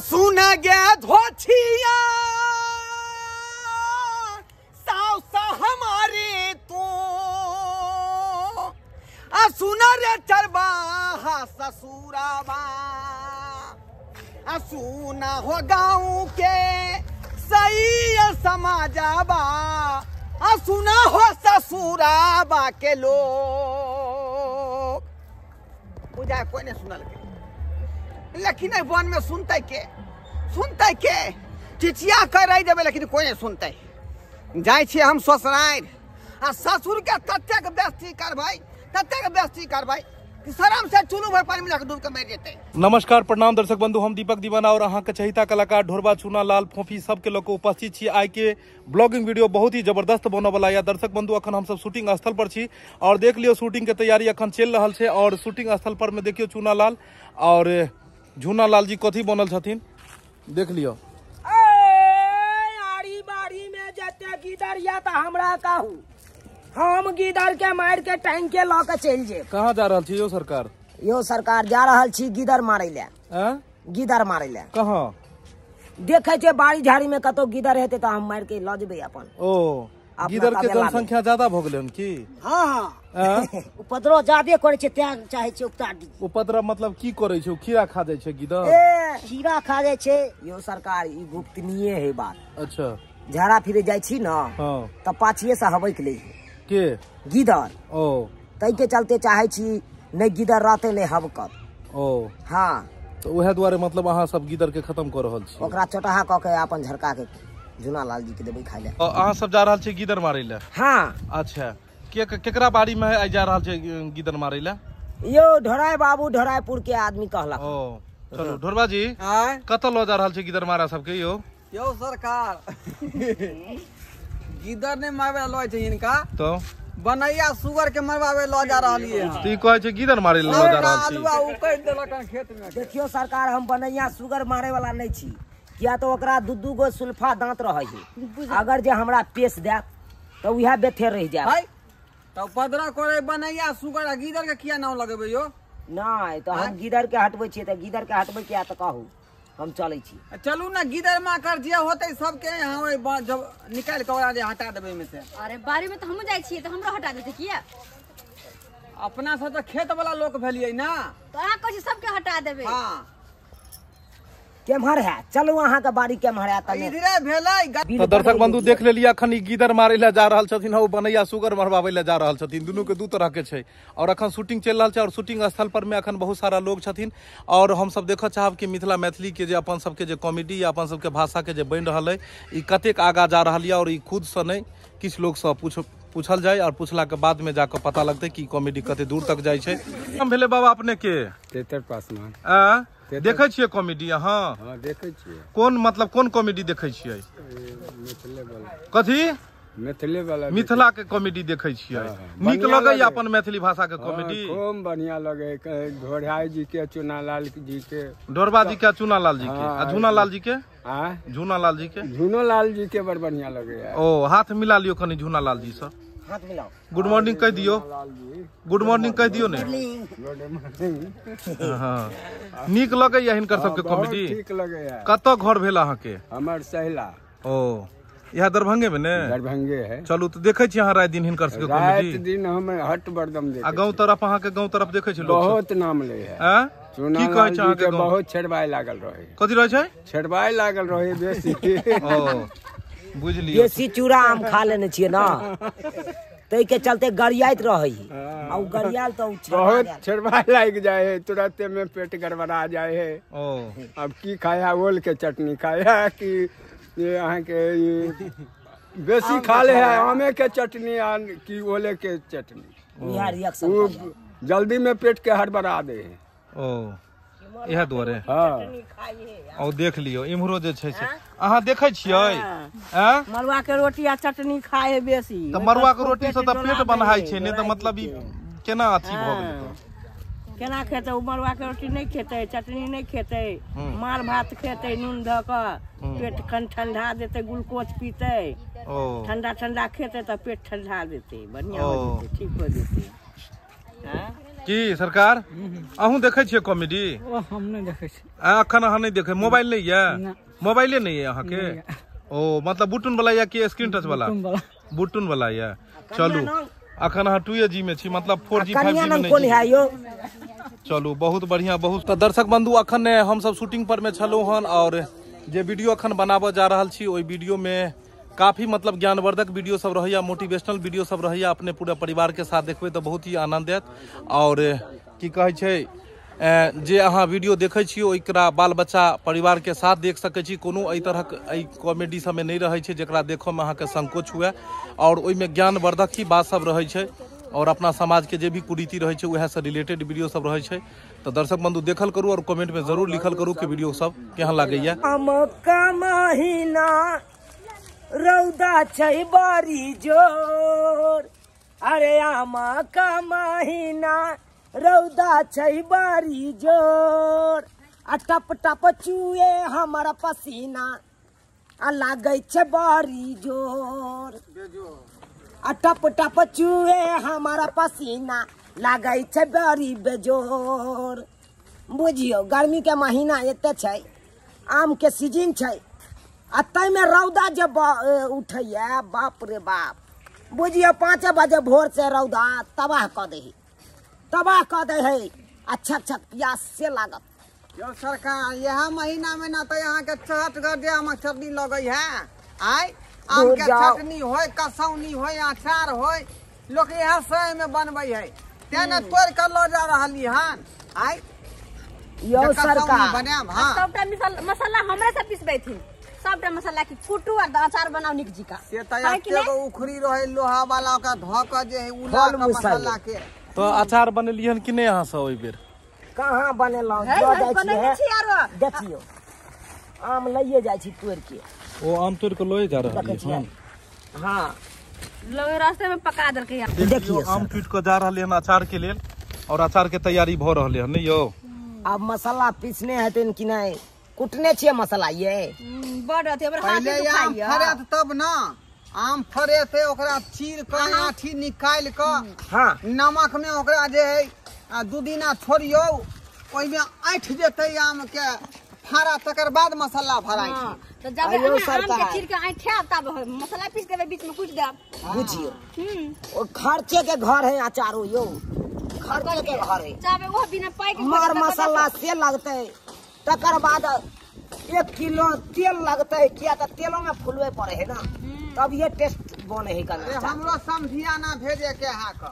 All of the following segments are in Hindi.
सुन गे धोछिया सास हमारे तू सुन रे चरवाहा ससुराबा सुन हो गाँव के सही समाजाबा सुना हो ससुराबा के लोग पूजा कोई नहीं सुनल के लेकिन वन में सुनते के चिचिया कर रही देवे लेकिन कोई नहीं सुनते जाए छे हम ससुराल ससुर के तत्ते के बेइज्जती कर भाई शरम से चुनू भर पानी में डूब के मर जेते। नमस्कार प्रणाम दर्शक बंधु, हम दीपक दीवाना और अहाँ के चहिता कलाकार ढोरबा चूना लाल फोफी सबके लोग उपस्थित छी। आई के ब्लॉगिंग वीडियो बहुत ही जबरदस्त बनने वाला है। दर्शक बंधु अखन हम सब शूटिंग स्थल पर छी और देख लियो शूटिंग के तैयारी अखन चल रहा है और शूटिंग स्थल पर में देखियो चूना लाल और झूना लाल जी कथी बनल छथिन देख लियो। आड़ी बाड़ी में जते गिदर या त हमरा कहू हम गिदर के मार के टैंक के ला के चल जे। कहाँ जा रहा छी यो सरकार? यो सरकार जा रहल छी गिदर मारे ले। गिदर मारे ले कहाँ देखे छे बाड़ी झाड़ी में कतो गिदर हेते त हम मार के ल जेबे अपन। ओ गिदर के जनसंख्या ज्यादा भ गेलन की? हां उपद्रव ज्यादा करे छे त्या चाहे छे उपता दी। उपद्रव मतलब की करे छे? खीरा खा जाय छे गिदर? खीरा खा जाय छे यो सरकार ई गुप्तनीय है बात। अच्छा झाड़ा फिरे जाय छी ना हां त पाछिए से हबै के ले के गिदर। ओ तै के चलते चाहे छी नै गिदर रहते नै हबकत। ओ हां तो उहे द्वारे मतलब अहाँ सब गिदर के खत्म कर रहल छी। ओकरा चोटाहा क के अपन झरका के झूना लाल जी के देबै खाय ले। अहाँ सब जा रहल छी गिदर मारे ले? हां अच्छा केकरा बाड़ी में आई जा रहल छी गिदर मारे ले? यो ढोराय बाबू ढोरायपुर के आदमी कहला। ओ चलो ढोरबा जी कत लो जा रहल छी गिदर मारा सबके? यो सरकार गिदर ने मारवे लो छै इनका तो बनैया सुगर के मरवावे लो जा रहलिए तो ई कहै छै गिदर मारे लो जा रहल छी। आलूआ उकड़ देलक खेत में। देखियो सरकार हम बनैया सुगर मारे वाला नहीं छी किया तो ओकरा दू गो सुल्फा दांत रहे है। अगर जे हमरा पेश दे तो उहे बेथे रह जाए भाई तो पदरा करे बनैया सुगर गिदर के किया नाम लगेबे यो? नहीं तो हम गिदर के हटबै छी त गिदर के हटबै किया त कहू हम चलै छी। चलू ना गिदर मा कर जे होते सबके यहाँ जब निकाल के ओकरा जे हटा देबे में से। अरे बारी में तो हम जाय छियै तो हमरो हटा देते किया? अपना सब तो खेत वाला लोग भेलिए ना तो अहाँ कहै छी सबके हटा देबे। हां केमहर है चलू अहाँ के बाड़ी केमहर है तने इधरे भेलै। तो दर्शक बंधु देख लेलिए अखन ई गिदर मारे ले जा रहल छथिन ओ बनैया सुगर मरवावे ले जा रहल छथिन। दुनू के दू तरह के छै और अखन शूटिंग चल रहल छै और शूटिंग स्थल पर में अखन बहुत सारा लोग छथिन और हम सब देखऽ चाहब कि मिथिला मैथिली के जे अपन सबके जे कॉमेडी या अपन सबके भाषा के जे बनि रहल है ई कतेक आगा जा रहल है और ई खुद से नहीं किछ लोग से पूछल जाए और पूछला के बाद में जाकर पता लगते कि कॉमेडी कते दूर तक जाय छै। हम भेले बाबा अपने के तेतर पासवान देखे छियै कॉमेडी? हाँ देखे छियै। कौन मतलब कौन कॉमेडी देखे छियै? कथी मिथिले वाला मिथिला के कॉमेडी देखे छियै? नीक लगे अपन मैथिली भाषा के कॉमेडी? खूब बढ़िया लगे ढोराई जी के चूना लाल जी के ढोरबा जी के चूना लाल जी के आ झूना लाल जी के झूना लाल जी के झूनो लाल जी के बड़ बढ़िया लगे। ओ हाथ मिला लियो कनी झूना लाल जी से। हाथ मिलाओ गुड मॉर्निंग कह दियो। गुड मॉर्निंग कह दियो ने। हाँ नीक लगे या हिनकर सबके कॉमेडी? ठीक लगे। कतौ घर भेल अहाँ के? हमर सहेला। ओ यहाँ दरभंगे में ने? दरभंगे है। चलू तो देखे छी अहाँ रात दिन हिनकर सबके कॉमेडी? रात दिन हम हट बरदम देखे। आ गांव तरफ अहाँ के गांव तरफ देखे छी लोग बहुत नाम ले है। की कहै छै अहाँ के? बहुत छेड़बाई लागल रहे। कथी रहे छै? छेड़बाई लागल रहे बेसी। ओ बुझ लियो। देसी चूड़ा हम खा लेने छियै ना तै के चलते गरियाइत रही आ उ गरियाल तो बहुत छेड़बाई लाग जाए है तुरंत में पेट गड़बड़ा जाए है। ओ अब की खाया ओल के चटनी खाया कि ये अहाँ के बेसी खा ले है आमे के चटनी की ओले के चटनी यह रिएक्शन जल्दी में पेट के हड़बड़ा दे है। ओ इहे दुआरे। हाँ और देख लियो इम्हरो जे छै से अहाँ देखे छियै मरुआ के रोटी आ चटनी खाए है बेसी। त मरुआ के रोटी से त पेट बनाई छै ने त मतलब ई केना अथी भ गेल? केना खेते उ मरुआ के रोटी नहीं खेते चटनी नहीं खेते मार भात खेते नून ध के पेट खन ठंडा देते ग्लूकोज पीते ठंडा ठंडा खेते तो पेट ठंडा देते बढ़िया हो जेते ठीक हो जेते। की सरकार अहूँ देखे छियै कॉमेडी? हम नहीं देखे छी। अखन अहाँ नहीं देखे? मोबाइल नहीं है? मोबाइले नहीं है अहाँ के? ओ मतलब बुटन वाला या कि स्क्रीन टच वाला? बुटन वाला या। चलू अखन अहाँ 2G में छी, मतलब 4G 5G में नहीं। चलू बहुत बढ़िया। बहुत तो दर्शक बंधु अखन हम सब शूटिंग पर में छलू हन और जे वीडियो अखन बनाबे जा रहल छी ओई वीडियो में काफी मतलब ज्ञानवर्धक वीडियो सब रहैया, मोटिवेशनल वीडियो सब रहैया। अपने पूरा परिवार के साथ देखबे तो बहुत ही आनंद आयत। और की कहे छै जे अहाँ वीडियो देखे छी ओकरा बाल बच्चा परिवार के साथ देख सके छी। कोनो एहि तरहक एहि कॉमेडी सब में नहीं रहे छै जेकरा देखो में अहाँ के संकोच हुए। और ओहि में ज्ञानवर्धक ही बात सब रहे छै और अपना समाज के जे भी कुरीति रहे छै वह से रिलेटेड वीडियो सब रहे छै। तो दर्शक बंधु देखल करू और कमेंट में जरूर लिखल करू कि वीडियो सब केहन लागैया। रौदा छै बारी जोर, अरे आमा का महीना रौदा छै बारी जोर, आ टप टप चुए हमारा पसीना, आ लागे छै बारी जोर, आ टप टप चुए हमारा पसीना लागे छै बारी बेजोर। बुझियो गर्मी के महीना एते छै, आम के सीजन छै, आ तैमे रौदा जब उठैया बाप रे बाप, बुझियो 5 बजे भोर से रौदा तबाह क दे है। अच्छा प्यास से लागत। यो सरकार यह महीना में ना तो यहाँ के चहट गरदिया में चटनी लगे है। आय आम के चटनी होय, कसौनी होय, अचार होय, लोग यह समय में बनबे है। तेने तोड़ कर लो जा रहली हन। आय यो सरकार बनाम हां सबटा मसाला हमरे से पिसबै थी, सबटा मसाला की कुटू और अचार बनाओ निक जी का। से तया एगो उखरी रहे लोहा वाला का धक जे है उला का मसाला के। तो अचार बनेलियन कि नहीं अहाँ सब ओइ बेर? कहाँ बनेलौ? जो जाय छी देखियो आम लइए जाय छी तोड़ के। ओ आम तोड़ के लोए जा रहल है। हां लोग रास्ते में पका देलकै यार। देखियो आम टूट के जा रहल है अचार के लेल और अचार के तैयारी भ रहल है नहीं यो? अब मसाला पीसने हेतन कि नहीं? कुटने छिए मसाला ये बड़ रहते हमर हाथ पहले से आम खाइए। फरे तब ना आम फरे थे ओकरा चीर के आठी निकाल के हां नमक में ओकरा जे है 2 दिना छोड़ियो, ओइ में ऐठ जेते आम के फारा, तकर बाद मसाला भराई हां छै। तो जब अयो आम सरकार। के चीर के ऐठा तब मसाला पीस देबै, बीच में कुट देब। बुझियो ओ खर्चे के घर है अचारो यो, खर्चे के घर है। चाहे वो बिना पाई के मार मसाला से लगते, तकर बाद 1 किलो तेल लगते, किया तो तेलों में फुलवे पड़े है ना, तब ये टेस्ट बने है। अरे हमरो समधियाना भेजे के है का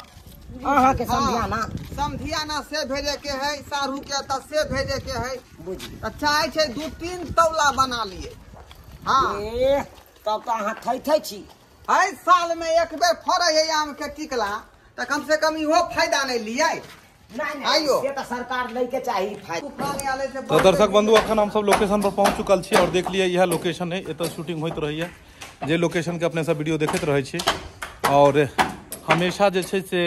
अहाँ के समझियाना समधियाना से भेजे के है, सारू के त से भेजे के है। बुझी त चाहे छै 2-3 तौला बना लिए। हां ए तब तो अहाँ थै छी। हर साल में एक बेर फरे है आम के टिकला, त कम से कम इहो फायदा नहीं लिए। नहीं आइयो। ये तो सरकार नहीं के चाहिए फायदा। तो दर्शक बंधु अखन हम सब लोकेशन पर पहुंच चुकल छी और देख लिए यह लोकेशन है, एत शूटिंग होइत रही है। जे लोकेशन के अपने सब वीडियो देखते रहे छी और हमेशा जे छै से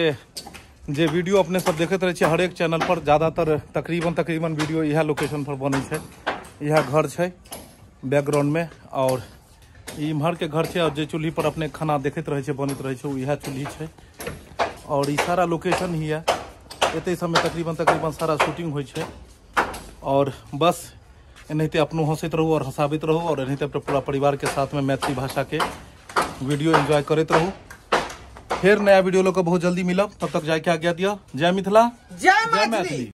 जे वीडियो अपने सब देखते रहे छी हर एक चैनल पर ज़्यादातर तकरीबन वीडियो यह लोकेशन पर बने छै। यह घर छै बैकग्राउंड में और इम्हर के घर छै और जे चूल्ही पर अपने खाना देखते रहे छी बनत रहे छै यह चूल्ही छै और ई सारा लोकेशन ही है। एते समय तकरीबन सारा शूटिंग होइ छै और बस एनाहिते अपनो हंसैत रहू और हंसाबैत रहू और एनाहिते अपने पूरा परिवार के साथ में मैथिली भाषा के वीडियो एंजॉय करते रहू। फिर नया वीडियो लोग बहुत जल्दी मिलब, तब तक जाके आज्ञा दिया। जय मिथिला, जय मैथिली।